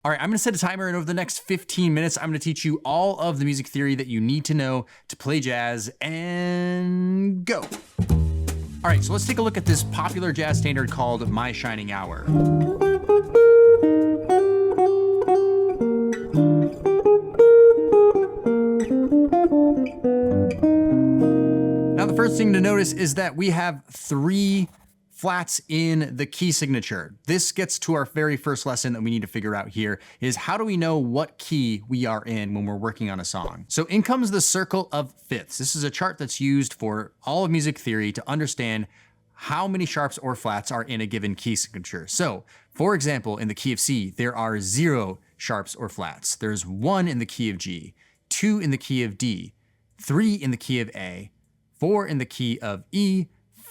All right, I'm gonna set a timer, and over the next 15 minutes, I'm gonna teach you all of the music theory that you need to know to play jazz, and go. All right, so let's take a look at this popular jazz standard called My Shining Hour. Now, the first thing to notice is that we have 3 flats in the key signature. This gets to our very first lesson that we need to figure out here is how do we know what key we are in when we're working on a song? So in comes the circle of fifths. This is a chart that's used for all of music theory to understand how many sharps or flats are in a given key signature. So for example, in the key of C, there are 0 sharps or flats. There's 1 in the key of G, 2 in the key of D, 3 in the key of A, 4 in the key of E,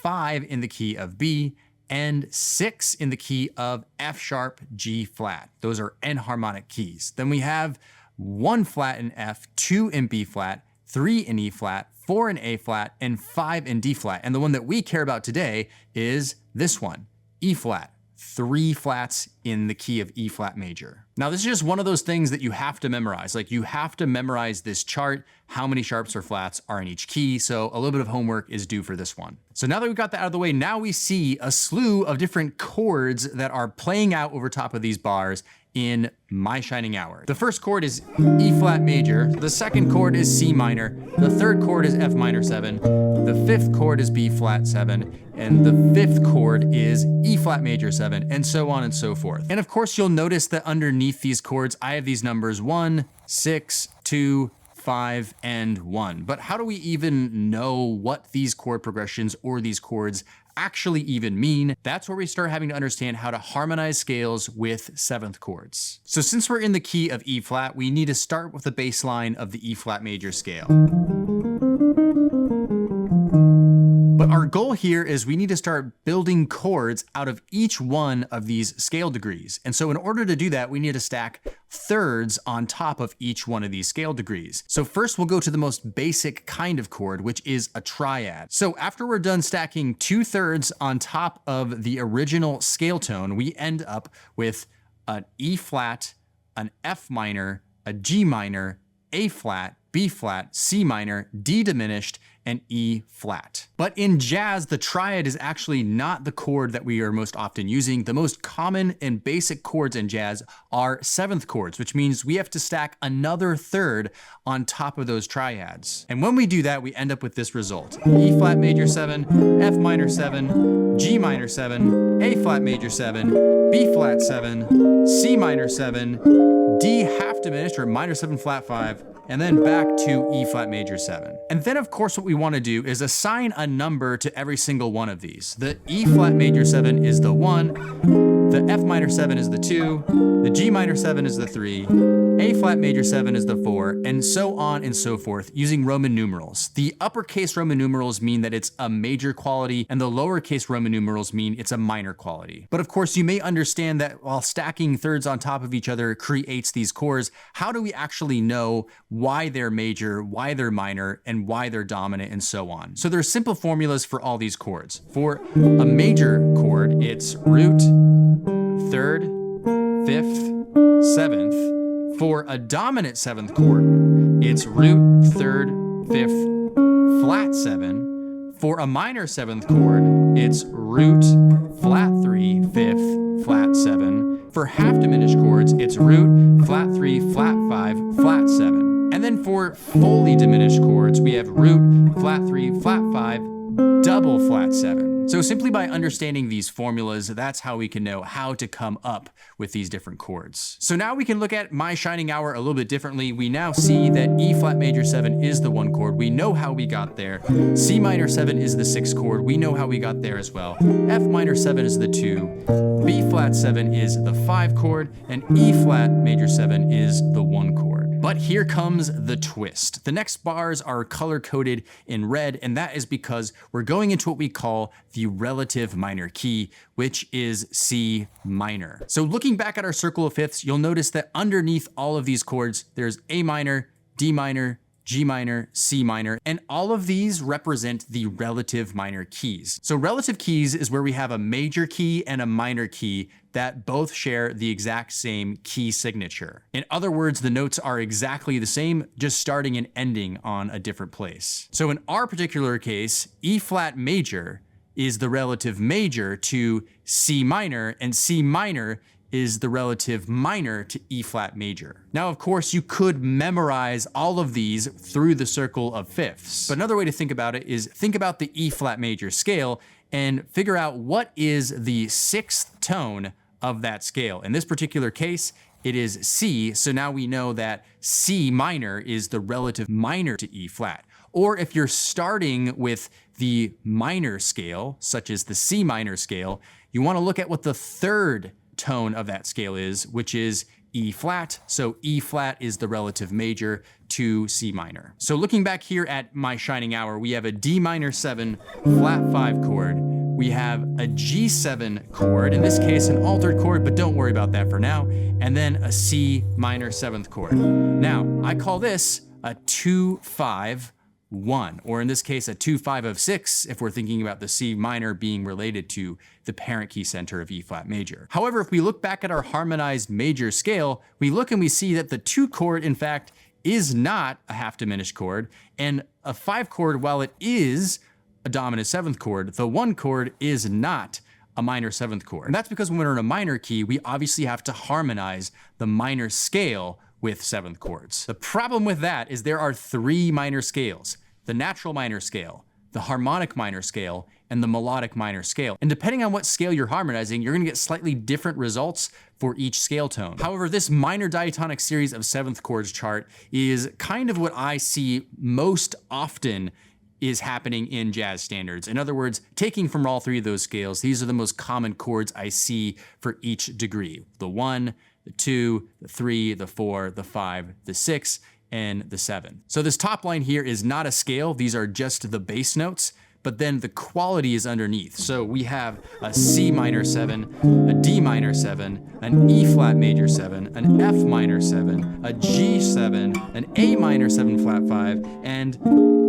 5 in the key of B, and 6 in the key of F sharp, G flat. Those are enharmonic keys. Then we have 1 flat in F, 2 in B flat, 3 in E flat, 4 in A flat, and 5 in D flat. And the one that we care about today is this one, E flat. 3 flats in the key of E flat major. Now, this is just one of those things that you have to memorize. Like, you have to memorize this chart, how many sharps or flats are in each key. So a little bit of homework is due for this one. So now that we've got that out of the way, now we see a slew of different chords that are playing out over top of these bars in My Shining Hour. The first chord is E flat major. The second chord is C minor. The third chord is F minor 7. The 5th chord is B flat 7. And the 5th chord is E flat major 7, and so on and so forth. And of course, you'll notice that underneath these chords, I have these numbers 1, 6, 2, 5, and 1. But how do we even know what these chord progressions or these chords actually even mean? That's where we start having to understand how to harmonize scales with 7th chords. So since we're in the key of E flat, we need to start with the bass line of the E flat major scale. But our goal here is we need to start building chords out of each one of these scale degrees. And so in order to do that, we need to stack thirds on top of each one of these scale degrees. So first we'll go to the most basic kind of chord, which is a triad. So after we're done stacking 2/3 on top of the original scale tone, we end up with an E flat, an F minor, a G minor, A flat, B flat, C minor, D diminished, and E flat. But in jazz, the triad is actually not the chord that we are most often using. The most common and basic chords in jazz are 7th chords, which means we have to stack another third on top of those triads. And when we do that, we end up with this result. E flat major 7, F minor 7, G minor 7, A flat major 7, B flat 7, C minor 7, D half diminished or minor 7 flat 5, and then back to E flat major 7. And then of course what we want to do is assign a number to every single one of these. The E flat major 7 is the 1, the F minor 7 is the 2, the G minor 7 is the 3, A flat major 7 is the 4, and so on and so forth using Roman numerals. The uppercase Roman numerals mean that it's a major quality, and the lowercase Roman numerals mean it's a minor quality. But of course you may understand that while stacking thirds on top of each other creates these chords, how do we actually know why they're major, why they're minor, and why they're dominant, and so on? So there's simple formulas for all these chords. For a major chord, it's root, 3rd, 5th, 7th. For a dominant 7th chord, it's root, 3rd, 5th, flat 7. For a minor 7th chord, it's root, flat 3, 5th, flat 7. For half diminished chords, it's root, flat 3, flat 5, flat 7. And then for fully diminished chords, we have root, flat 3, flat 5, double flat 7. So simply by understanding these formulas, that's how we can know how to come up with these different chords. So now we can look at My Shining Hour a little bit differently. We now see that E flat major 7 is the 1 chord. We know how we got there. C minor 7 is the 6th chord. We know how we got there as well. F minor 7 is the 2. B flat 7 is the 5 chord. And E flat major 7 is the 1 chord. But here comes the twist. The next bars are color-coded in red, and that is because we're going into what we call the relative minor key, which is C minor. So looking back at our circle of fifths, you'll notice that underneath all of these chords, there's A minor, D minor, G minor, C minor, and all of these represent the relative minor keys. So relative keys is where we have a major key and a minor key that both share the exact same key signature. In other words, the notes are exactly the same, just starting and ending on a different place. So in our particular case, E flat major is the relative major to C minor, and C minor is the relative minor to E flat major. Now, of course, you could memorize all of these through the circle of fifths, but another way to think about it is think about the E flat major scale and figure out what is the sixth tone of that scale. In this particular case, it is C, so now we know that C minor is the relative minor to E flat. Or if you're starting with the minor scale, such as the C minor scale, you want to look at what the third tone of that scale is, which is E flat. So E flat is the relative major to C minor. So looking back here at my shining hour, we have a D minor 7 flat 5 chord. We have a G7 chord, in this case an altered chord, but don't worry about that for now. And then a C minor 7th chord. Now, I call this a 2-5-1, or in this case, a 2-5 of 6, if we're thinking about the C minor being related to the parent key center of E flat major. However, if we look back at our harmonized major scale, we look and we see that the 2 chord, in fact, is not a half diminished chord, and a 5 chord, while it is a dominant 7th chord, the 1 chord is not a minor 7th chord. And that's because when we're in a minor key, we obviously have to harmonize the minor scale with 7th chords. The problem with that is there are 3 minor scales: the natural minor scale, the harmonic minor scale, and the melodic minor scale. And depending on what scale you're harmonizing, you're gonna get slightly different results for each scale tone. However, this minor diatonic series of 7th chords chart is kind of what I see most often is happening in jazz standards. In other words, taking from all 3 of those scales, these are the most common chords I see for each degree: the 1, the 2, the 3, the 4, the 5, the 6, and the 7. So this top line here is not a scale, these are just the bass notes, but then the quality is underneath. So we have a C minor 7, a D minor 7, an E flat major 7, an F minor 7, a G7, an A minor 7 flat 5, and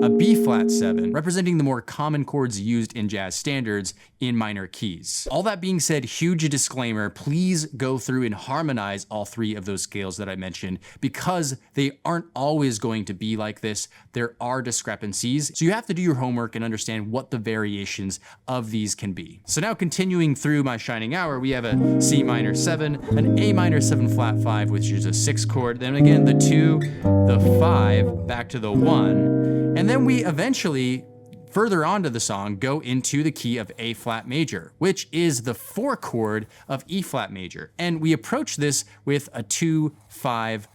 a B flat 7, representing the more common chords used in jazz standards in minor keys. All that being said, huge disclaimer, please go through and harmonize all 3 of those scales that I mentioned, because they aren't always going to be like this. There are discrepancies, so you have to do your homework and understand what the variations of these can be. So now continuing through my shining hour, we have a C minor 7, an A minor 7 flat 5, which is a 6 chord, then again the 2, the 5, back to the 1, and then we eventually, further on to the song, go into the key of A flat major, which is the 4 chord of E flat major. And we approach this with a 2-5-1.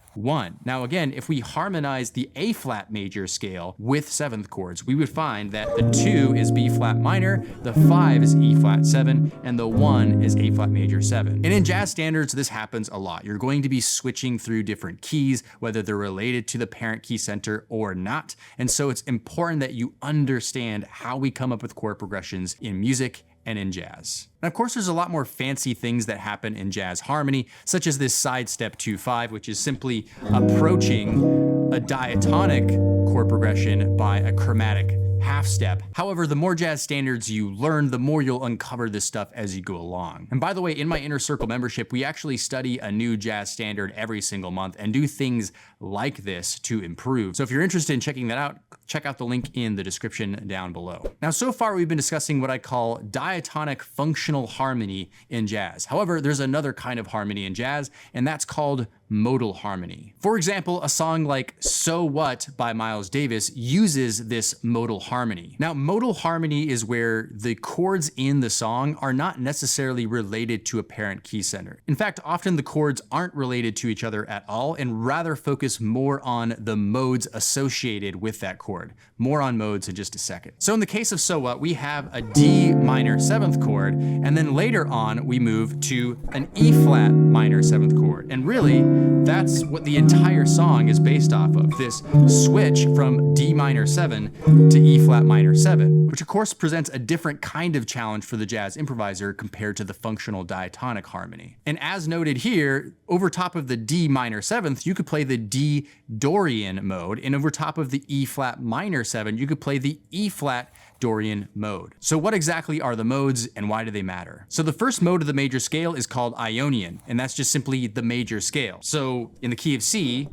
Now again, if we harmonize the A flat major scale with 7th chords, we would find that the 2 is B flat minor, the 5 is E flat 7, and the 1 is A flat major 7. And in jazz standards, this happens a lot. You're going to be switching through different keys, whether they're related to the parent key center or not. And so it's important that you understand how we come up with chord progressions in music and in jazz. And of course, there's a lot more fancy things that happen in jazz harmony, such as this side step 2-5, which is simply approaching a diatonic chord progression by a chromatic half step. However, the more jazz standards you learn, the more you'll uncover this stuff as you go along. And by the way, in my Inner Circle membership, we actually study a new jazz standard every single month and do things like this to improve. So if you're interested in checking that out, check out the link in the description down below. Now, so far we've been discussing what I call diatonic functional harmony in jazz. However, there's another kind of harmony in jazz, and that's called modal harmony. For example, a song like So What by Miles Davis uses this modal harmony. Now, modal harmony is where the chords in the song are not necessarily related to a parent key center. In fact, often the chords aren't related to each other at all and rather focus more on the modes associated with that chord. More on modes in just a second. So in the case of So What, we have a D minor 7th chord, and then later on we move to an E flat minor 7th chord. And really, That's what the entire song is based off of, this switch from D minor 7 to E flat minor 7, which of course presents a different kind of challenge for the jazz improviser compared to the functional diatonic harmony. And as noted here, over top of the D minor 7th, you could play the D Dorian mode, and over top of the E flat minor 7, you could play the E flat Dorian mode. So what exactly are the modes and why do they matter? So the first mode of the major scale is called Ionian, and that's just simply the major scale. So in the key of C,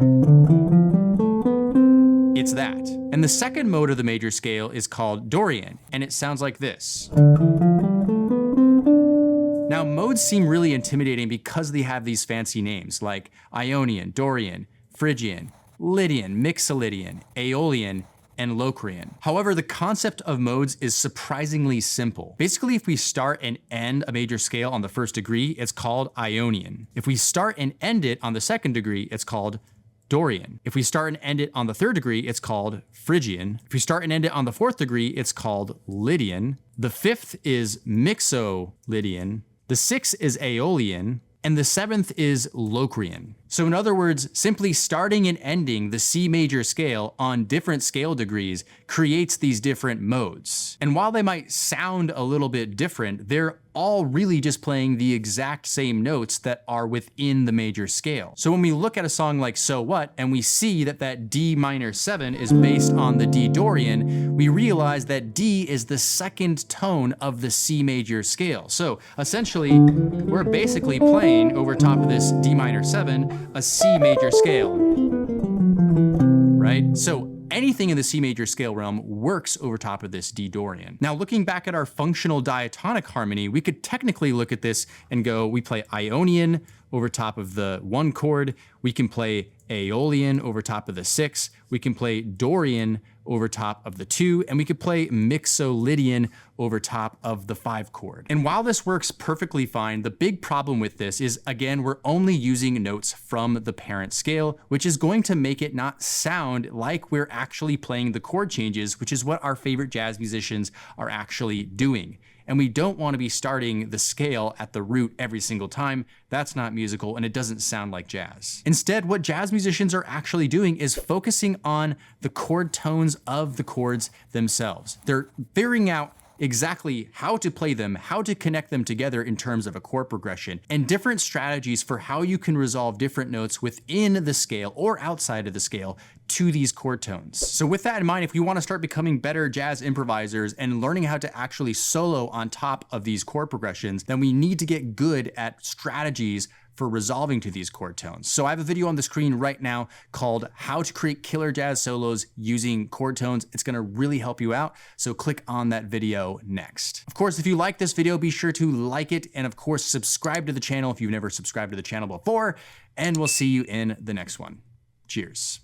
it's that. And the second mode of the major scale is called Dorian, and it sounds like this. Now, modes seem really intimidating because they have these fancy names like Ionian, Dorian, Phrygian, Lydian, Mixolydian, Aeolian, and Locrian. However, the concept of modes is surprisingly simple. Basically, if we start and end a major scale on the first degree, it's called Ionian. If we start and end it on the second degree, it's called Dorian. If we start and end it on the third degree, it's called Phrygian. If we start and end it on the fourth degree, it's called Lydian. The fifth is Mixolydian. The sixth is Aeolian. And the seventh is Locrian. So in other words, simply starting and ending the C major scale on different scale degrees creates these different modes. And while they might sound a little bit different, they're all really just playing the exact same notes that are within the major scale. So when we look at a song like So What, and we see that that D minor 7 is based on the D Dorian, we realize that D is the second tone of the C major scale. So essentially, we're basically playing over top of this D minor 7, a C major scale, right? So anything in the C major scale realm works over top of this D Dorian. Now, looking back at our functional diatonic harmony, we could technically look at this and go, we play Ionian over top of the 1 chord, we can play Aeolian over top of the 6, we can play Dorian over top of the 2, and we could play Mixolydian over top of the 5 chord. And while this works perfectly fine, the big problem with this is, again, we're only using notes from the parent scale, which is going to make it not sound like we're actually playing the chord changes, which is what our favorite jazz musicians are actually doing. And we don't want to be starting the scale at the root every single time. That's not musical, and it doesn't sound like jazz. Instead, what jazz musicians are actually doing is focusing on the chord tones of the chords themselves. They're figuring out exactly how to play them, how to connect them together in terms of a chord progression, and different strategies for how you can resolve different notes within the scale or outside of the scale to these chord tones. So with that in mind, if we want to start becoming better jazz improvisers and learning how to actually solo on top of these chord progressions, then we need to get good at strategies for resolving to these chord tones. So I have a video on the screen right now called How to Create Killer Jazz Solos Using Chord Tones. It's gonna really help you out, so click on that video next. Of course, if you like this video, be sure to like it, and of course, subscribe to the channel if you've never subscribed to the channel before, and we'll see you in the next one. Cheers.